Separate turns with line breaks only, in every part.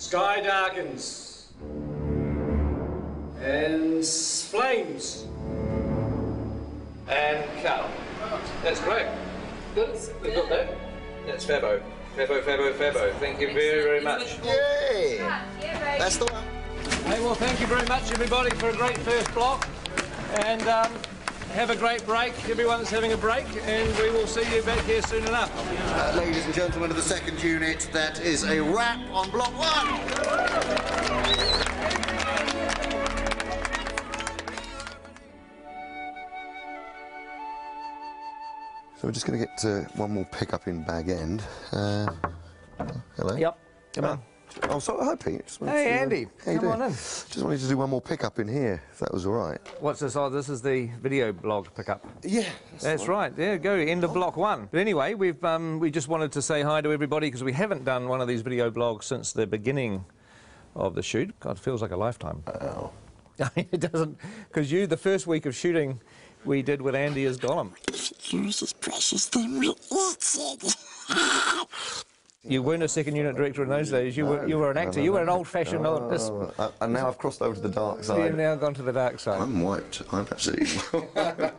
Sky darkens. And flames. And cut. That's great. Good. We've got that. That's Fabo. Fabo. Thank you very, very much.
Yay! That's the one.
Hey, well, thank you very much, everybody, for a great first block. And have a great break. Everyone's having a break, and we will see you back here soon enough.
Ladies and gentlemen of the second unit, that is a wrap on block 1. So we're just going to get one more pick-up in Bag End. Hello.
Yep. Come on.
Oh, sorry. Hi, Pete.
Hey, Andy. Come on in.
Just wanted to do one more pick-up in here, if that was all right.
What's this? Oh, this is the video blog pickup.
Yeah.
That's right. There you go. End of block 1. But anyway, we just wanted to say hi to everybody because we haven't done one of these video blogs since the beginning of the shoot. God, it feels like a lifetime.
Oh.
It doesn't, because the first week of shooting we did with Andy as Gollum.
Yours is precious, then we eat it.
You weren't a second unit director in those days. You were an actor. You were an old-fashioned.
And now I've crossed over to the dark side.
You've now gone to the dark side.
I'm wiped. I'm absolutely,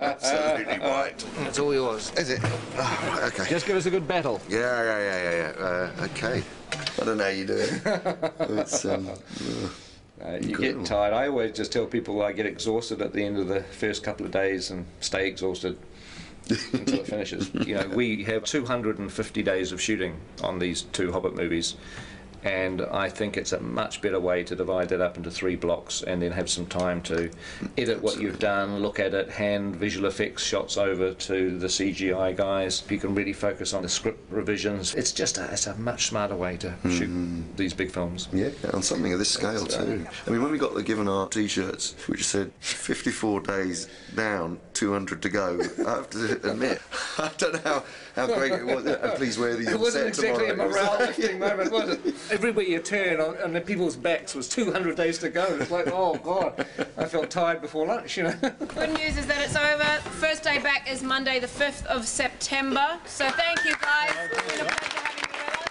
absolutely wiped.
It's all yours.
Is it? Oh, right, okay.
Just give us a good battle.
Yeah. Okay. I don't know how you do it. It's,
you get tired. I always just tell people I get exhausted at the end of the first couple of days and stay exhausted until it finishes. You know, we have 250 days of shooting on these 2 Hobbit movies, and I think it's a much better way to divide that up into 3 blocks and then have some time to edit what you've done, look at it, hand visual effects shots over to the CGI guys. You can really focus on the script revisions. It's just it's a much smarter way to shoot these big films.
Yeah, on something of this scale too. I mean, when we got given our T-shirts, which said 54 days down, 200 to go, I have to admit, I don't know how great it was. Please wear these.
It wasn't exactly a morale-lifting moment, was it? Everywhere you turn on the people's backs was 200 days to go. It's like, oh God, I felt tired before lunch, you know.
Good news is that it's over. First day back is Monday the 5th of September. So thank you guys. It's been a pleasure having you with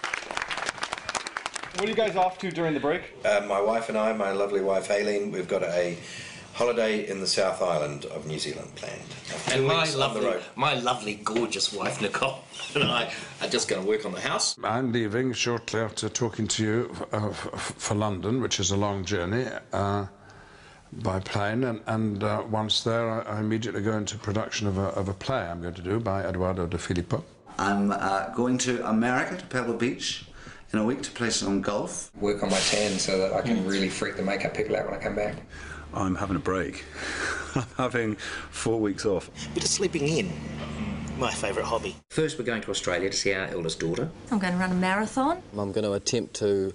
us.
What are you guys off to during the break?
My wife and I, my lovely wife Aileen, we've got a holiday in the South Island of New Zealand planned.
And my lovely, gorgeous wife Nicole and I are just going to work on the house.
I'm leaving shortly after talking to you for London, which is a long journey, by plane, and once there I immediately go into production of a play I'm going to do by Eduardo de Filippo.
I'm going to America, to Pebble Beach, in a week to play some golf.
Work on my tan so that I can really freak the makeup people out when I come back.
I'm having a break. I'm having 4 weeks off.
Bit of sleeping in. My favourite hobby. First we're going to Australia to see our eldest daughter.
I'm going to run a marathon.
I'm going to attempt to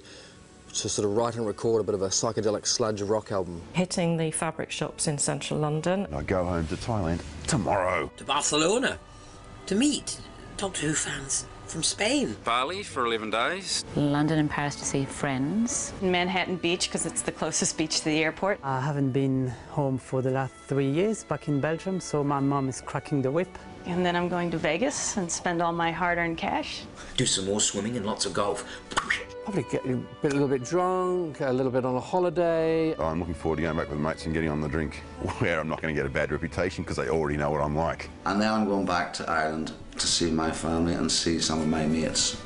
sort of write and record a bit of a psychedelic sludge rock album.
Hitting the fabric shops in central London.
I go home to Thailand tomorrow.
To Barcelona. To meet Doctor Who fans from Spain.
Bali for 11 days.
London and Paris to see friends.
Manhattan Beach, because it's the closest beach to the airport.
I haven't been home for the last 3 years, back in Belgium, so my mum is cracking the whip.
And then I'm going to Vegas and spend all my hard-earned cash.
Do some more swimming and lots of golf.
Probably get a little bit drunk, a little bit on a holiday.
Oh, I'm looking forward to going back with mates and getting on the drink, where I'm not going to get a bad reputation because they already know what I'm like.
And now I'm going back to Ireland to see my family and see some of my mates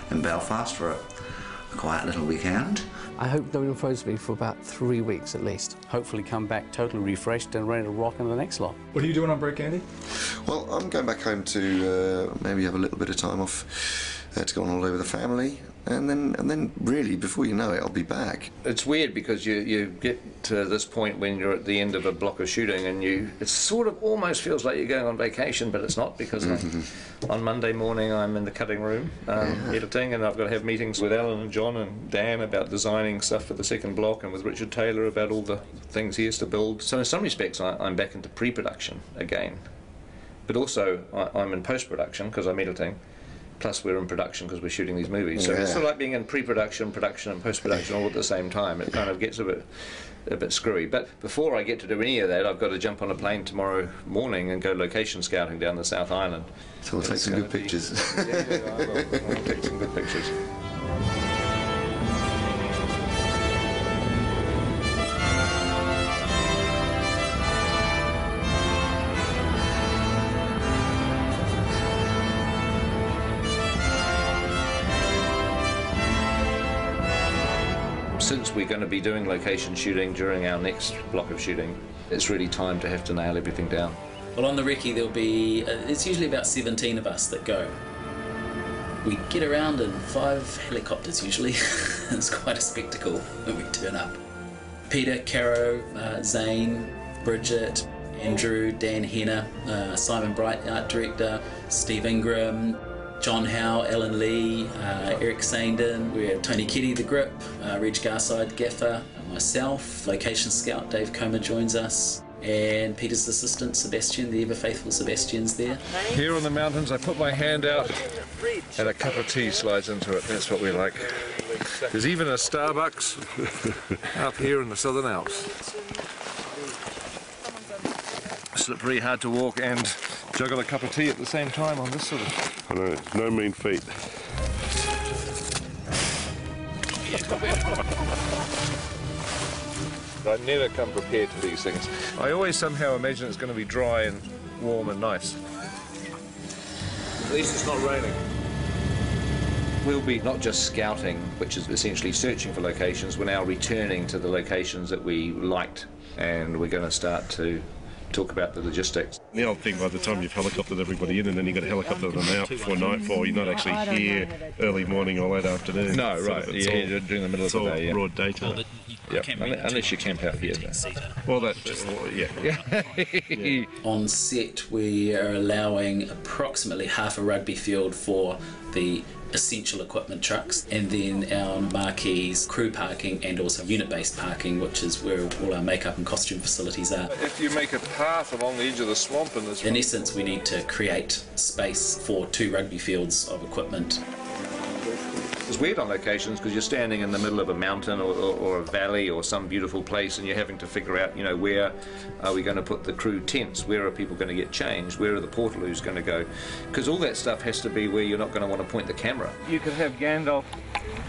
in Belfast for a quiet little weekend.
I hope no one phones me for about 3 weeks at least.
Hopefully come back totally refreshed and ready to rock in the next lot.
What are you doing on break, Andy?
Well, I'm going back home to maybe have a little bit of time off to go on holiday with the family. And then really, before you know it, I'll be back.
It's weird because you get to this point when you're at the end of a block of shooting and it sort of almost feels like you're going on vacation, but it's not, because on Monday morning I'm in the cutting room editing, and I've got to have meetings with Alan and John and Dan about designing stuff for the second block, and with Richard Taylor about all the things he has to build. So in some respects I'm back into pre-production again, but also I'm in post-production because I'm editing. Plus we're in production because we're shooting these movies. So it's sort of like being in pre-production, production and post-production all at the same time. It kind of gets a bit screwy. But before I get to do any of that, I've got to jump on a plane tomorrow morning and go location scouting down the South Island.
So we'll take some good pictures.
Yeah, I will. I'll take some good pictures. since we're going to be doing location shooting during our next block of shooting, it's really time to have to nail everything down.
Well, on the recce there'll be, it's usually about 17 of us that go. We get around in 5 helicopters usually. It's quite a spectacle when we turn up. Peter, Caro, Zane, Bridget, Andrew, Dan Henner, Simon Bright, art director, Steve Ingram, John Howe, Alan Lee, Eric Sandin, we have Tony Keddy, the grip, Reg Garside, gaffer, myself, location scout Dave Comer joins us, and Peter's assistant Sebastian, the ever faithful Sebastian's there.
Here on the mountains I put my hand out and a cup of tea slides into it. That's what we like. There's even a Starbucks up here in the Southern Alps. Slippery, hard to walk and juggle a cup of tea at the same time on this sort of...
I know, no mean feat.
I never come prepared to these things. I always somehow imagine it's going to be dry and warm and nice. At least it's not raining.
We'll be not just scouting, which is essentially searching for locations, we're now returning to the locations that we liked, and we're going to start to talk about the logistics.
The old thing, by the time you've helicoptered everybody in and then you've got to helicopter them out before nightfall, you're not actually here early morning or late afternoon.
No, right, yeah, during the middle of the day.
It's all broad daytime.
Yep. Unless you camp out here.
Well, that, yeah.
On set we are allowing approximately half a rugby field for the essential equipment trucks, and then our marquees, crew parking and also unit-based parking, which is where all our makeup and costume facilities are.
If you make a path along the edge of the swamp in this...
In essence, we need to create space for 2 rugby fields of equipment.
It's weird on locations because you're standing in the middle of a mountain or a valley or some beautiful place, and you're having to figure out, you know, where are we going to put the crew tents? Where are people going to get changed? Where are the portaloos going to go? Because all that stuff has to be where you're not going to want to point the camera.
You could have Gandalf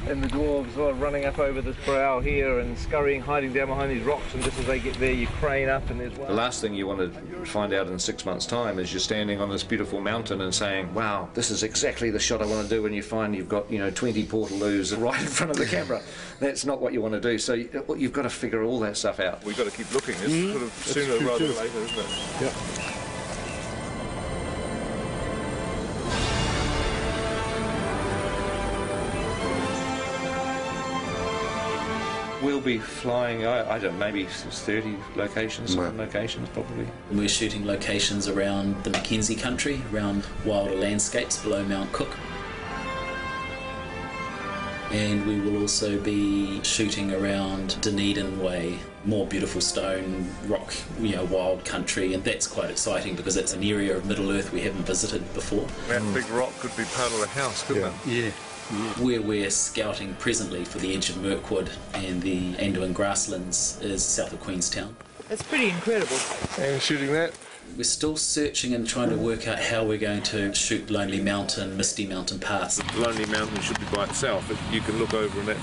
and the dwarves sort of running up over this brow here and scurrying, hiding down behind these rocks, and just as they get there you crane up and there's one.
The last thing you want to find out in 6 months' time is you're standing on this beautiful mountain and saying, wow, this is exactly the shot I want to do, and you find you've got, you know, 20 portaloos right in front of the camera. That's not what you want to do, so you've got to figure all that stuff out.
We've got to keep looking. It's sort of sooner rather than later, isn't it?
Yep.
We'll be flying, I don't know, maybe 30 locations, locations probably.
We're shooting locations around the Mackenzie country, around wilder landscapes below Mount Cook. And we will also be shooting around Dunedin Way, more beautiful stone, rock, you know, wild country, and that's quite exciting because it's an area of Middle Earth we haven't visited before.
That big rock could be part of the house, couldn't it?
Yeah. Where we're scouting presently for the edge of Mirkwood and the Anduin grasslands is south of Queenstown.
It's pretty incredible. And shooting that?
We're still searching and trying to work out how we're going to shoot Lonely Mountain, Misty Mountain Pass.
Lonely Mountain should be by itself, but you can look over in that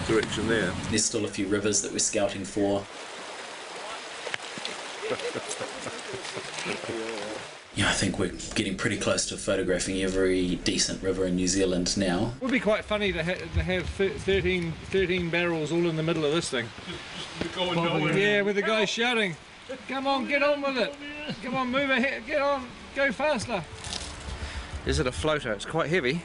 direction there.
There's still a few rivers that we're scouting for. Yeah, I think we're getting pretty close to photographing every decent river in New Zealand now.
It would be quite funny to have 13 barrels all in the middle of this thing. Yeah, with the guy shouting, come on, get on with it. Come on, move ahead, get on, go faster. Is it a floater? It's quite heavy.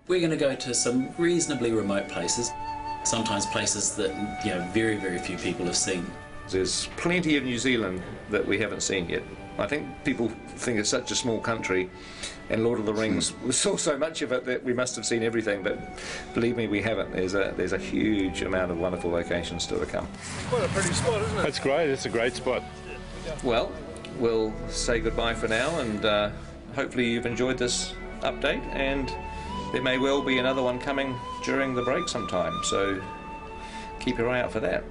We're going to go to some reasonably remote places. Sometimes places that, you know, very, very few people have seen.
There's plenty of New Zealand that we haven't seen yet. I think people think it's such a small country, and Lord of the Rings, we saw so much of it that we must have seen everything, but believe me, we haven't. There's a huge amount of wonderful locations still to come.
Quite a pretty spot, isn't it?
That's great, it's a great spot.
Well, we'll say goodbye for now, and hopefully you've enjoyed this update, and there may well be another one coming during the break sometime, so keep your eye out for that.